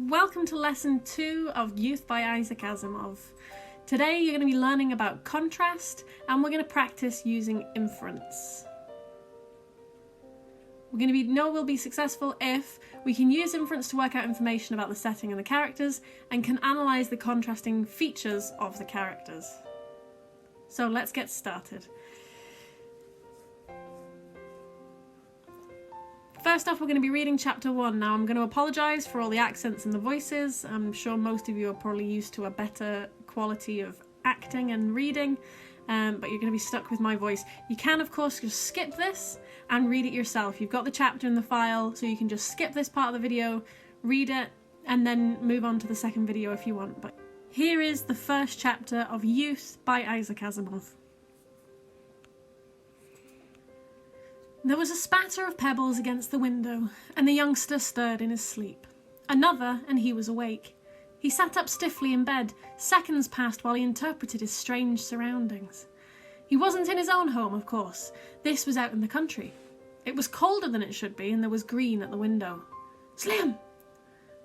Welcome to lesson 2 of Youth by Isaac Asimov. Today you're going to be learning about contrast and we're going to practice using inference. We'll be successful if we can use inference to work out information about the setting and the characters and can analyse the contrasting features of the characters. So let's get started. First off, we're going to be reading chapter 1. Now, I'm going to apologise for all the accents and the voices. I'm sure most of you are probably used to a better quality of acting and reading, but you're going to be stuck with my voice. You can, of course, just skip this and read it yourself. You've got the chapter in the file, so you can just skip this part of the video, read it, and then move on to the second video if you want. But here is the first chapter of Youth by Isaac Asimov. There was a spatter of pebbles against the window, and the youngster stirred in his sleep. Another, and he was awake. He sat up stiffly in bed. Seconds passed while he interpreted his strange surroundings. He wasn't in his own home, of course. This was out in the country. It was colder than it should be, and there was green at the window. "Slim!"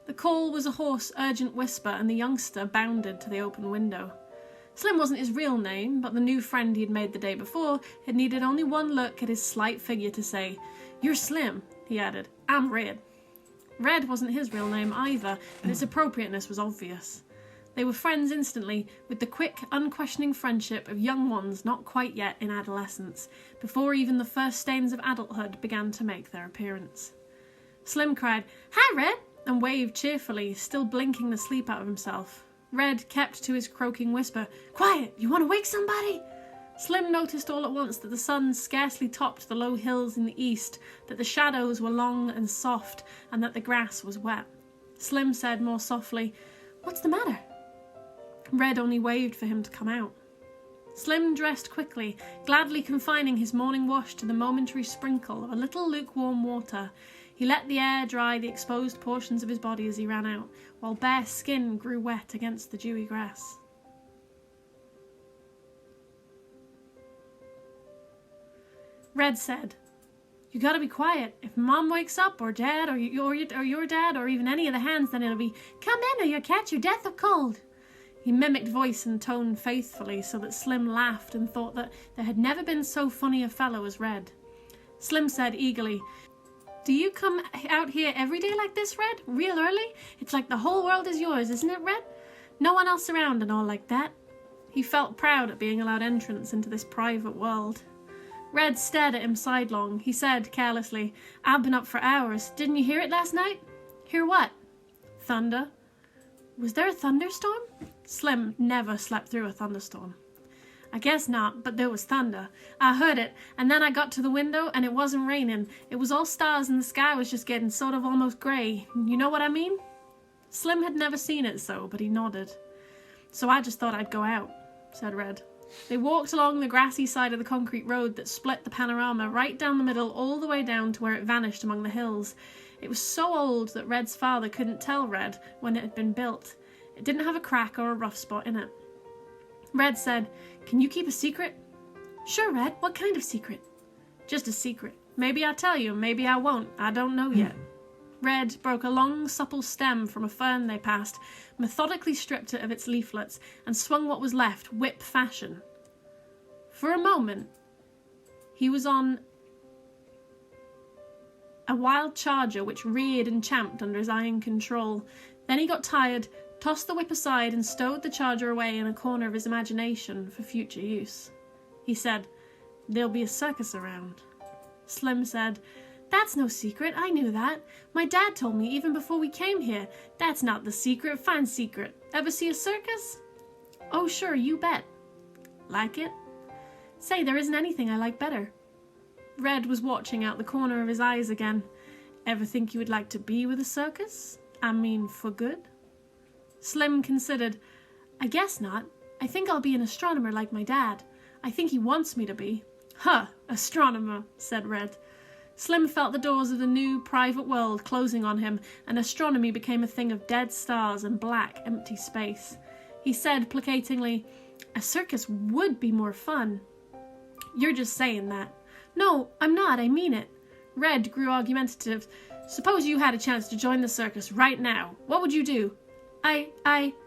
The call was a hoarse, urgent whisper, and the youngster bounded to the open window. Slim wasn't his real name, but the new friend he had made the day before had needed only one look at his slight figure to say, "You're Slim," he added. "I'm Red." Red wasn't his real name either, but its appropriateness was obvious. They were friends instantly, with the quick, unquestioning friendship of young ones not quite yet in adolescence, before even the first stains of adulthood began to make their appearance. Slim cried, "Hi, Red," and waved cheerfully, still blinking the sleep out of himself. Red kept to his croaking whisper, "Quiet, you want to wake somebody?" Slim noticed all at once that the sun scarcely topped the low hills in the east, that the shadows were long and soft, and that the grass was wet. Slim said more softly, "What's the matter?" Red only waved for him to come out. Slim dressed quickly, gladly confining his morning wash to the momentary sprinkle of a little lukewarm water. He let the air dry the exposed portions of his body as he ran out, while bare skin grew wet against the dewy grass. Red said, "You gotta be quiet. If Mom wakes up, or Dad, or your dad, or even any of the hands, then it'll be, 'Come in or you'll catch your death of cold.'" He mimicked voice and tone faithfully, so that Slim laughed and thought that there had never been so funny a fellow as Red. Slim said eagerly, "Do you come out here every day like this, Red? Real early? It's like the whole world is yours, isn't it, Red? No one else around and all like that." He felt proud at being allowed entrance into this private world. Red stared at him sidelong. He said carelessly, "I've been up for hours. Didn't you hear it last night?" "Hear what?" "Thunder." "Was there a thunderstorm?" Slim never slept through a thunderstorm. "I guess not, but there was thunder. I heard it, and then I got to the window, and it wasn't raining. It was all stars, and the sky was just getting sort of almost grey. You know what I mean?" Slim had never seen it so, but he nodded. "So I just thought I'd go out," said Red. They walked along the grassy side of the concrete road that split the panorama right down the middle all the way down to where it vanished among the hills. It was so old that Red's father couldn't tell Red when it had been built. It didn't have a crack or a rough spot in it. Red said, "Can you keep a secret?" "Sure, Red. What kind of secret?" "Just a secret. Maybe I'll tell you, maybe I won't. I don't know yet." Red broke a long, supple stem from a fern they passed, methodically stripped it of its leaflets, and swung what was left whip fashion. For a moment, he was on a wild charger which reared and champed under his iron control. Then he got tired, tossed the whip aside, and stowed the charger away in a corner of his imagination for future use. He said, "There'll be a circus around." Slim said, "That's no secret. I knew that. My dad told me even before we came here. That's not the secret. Fine secret. Ever see a circus?" "Oh, sure, you bet." "Like it?" "Say, there isn't anything I like better." Red was watching out the corner of his eyes again. "Ever think you would like to be with a circus? I mean, for good?" Slim considered. "I guess not. I think I'll be an astronomer like my dad. I think he wants me to be." "Huh, astronomer," said Red. Slim felt the doors of the new private world closing on him, and astronomy became a thing of dead stars and black, empty space. He said placatingly, "A circus would be more fun." "You're just saying that." "No, I'm not. I mean it." Red grew argumentative. Suppose you had a chance to join the circus right now. What would you do?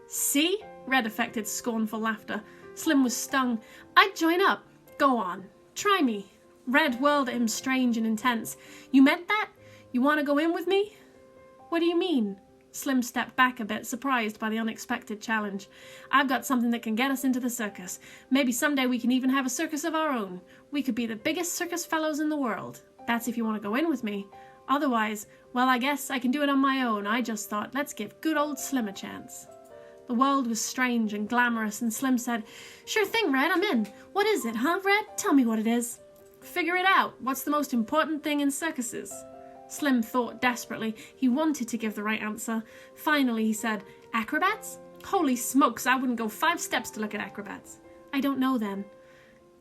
See? Red affected scornful laughter. Slim was stung. I'd join up. Go on. Try me. Red whirled at him strange and intense. You meant that? You want to go in with me? What do you mean? Slim stepped back a bit, surprised by the unexpected challenge. I've got something that can get us into the circus. Maybe someday we can even have a circus of our own. We could be the biggest circus fellows in the world. That's if you want to go in with me. Otherwise, well, I guess I can do it on my own. I just thought, let's give good old Slim a chance. The world was strange and glamorous, and Slim said, Sure thing, Red, I'm in. What is it, huh, Red? Tell me what it is. Figure it out. What's the most important thing in circuses? Slim thought desperately. He wanted to give the right answer. Finally, he said, Acrobats? Holy smokes, I wouldn't go 5 steps to look at acrobats. I don't know then.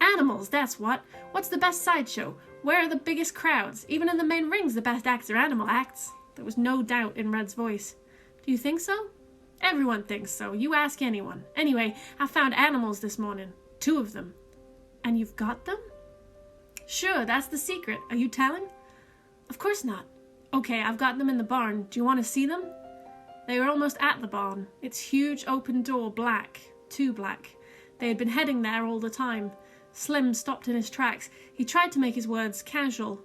Animals, that's what. What's the best sideshow? Where are the biggest crowds? Even in the main rings, the best acts are animal acts. There was no doubt in Red's voice. Do you think so? Everyone thinks so. You ask anyone. Anyway, I found animals this morning. 2 of them. And you've got them? Sure, that's the secret. Are you telling? Of course not. Okay, I've got them in the barn. Do you want to see them? They were almost at the barn. Its huge open door black. Too black. They had been heading there all the time. Slim stopped in his tracks. He tried to make his words casual.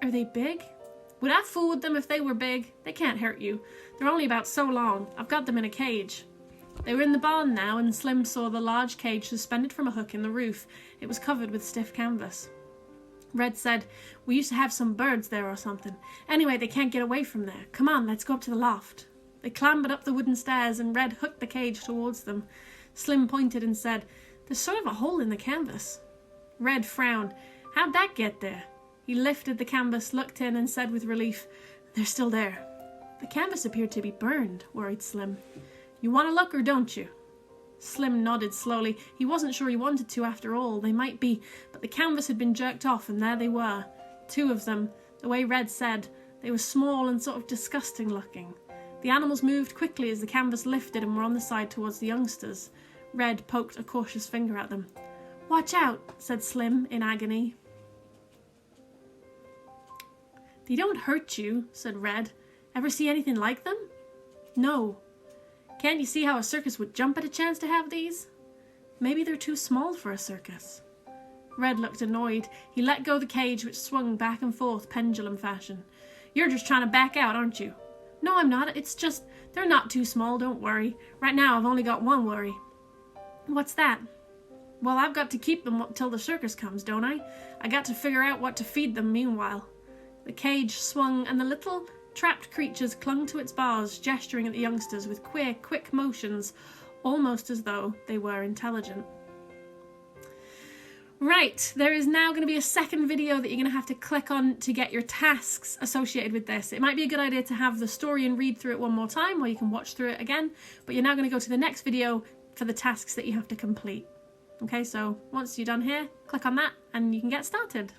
Are they big? Would I fool with them if they were big? They can't hurt you. They're only about so long. I've got them in a cage. They were in the barn now, and Slim saw the large cage suspended from a hook in the roof. It was covered with stiff canvas. Red said, We used to have some birds there or something. Anyway, they can't get away from there. Come on, let's go up to the loft. They clambered up the wooden stairs, and Red hooked the cage towards them. Slim pointed and said, There's sort of a hole in the canvas. Red frowned. How'd that get there? He lifted the canvas, looked in, and said with relief, They're still there. The canvas appeared to be burned, worried Slim. You want to look or don't you? Slim nodded slowly. He wasn't sure he wanted to after all. They might be, but the canvas had been jerked off, and there they were. 2 of them. The way Red said, they were small and sort of disgusting looking. The animals moved quickly as the canvas lifted and were on the side towards the youngsters. Red poked a cautious finger at them. Watch out, said Slim in agony. They don't hurt you, said Red. Ever see anything like them? No. Can't you see how a circus would jump at a chance to have these? Maybe they're too small for a circus. Red looked annoyed. He let go the cage, which swung back and forth pendulum fashion. You're just trying to back out, aren't you? No, I'm not. It's just, they're not too small, don't worry. Right now I've only got one worry. What's that? Well, I've got to keep them till the circus comes, don't I? I got to figure out what to feed them meanwhile. The cage swung, and the little trapped creatures clung to its bars, gesturing at the youngsters with queer, quick motions, almost as though they were intelligent. Right, there is now going to be a second video that you're going to have to click on to get your tasks associated with this. It might be a good idea to have the story and read through it one more time, or you can watch through it again, but you're now going to go to the next video for the tasks that you have to complete. Okay, so once you're done here, click on that and you can get started.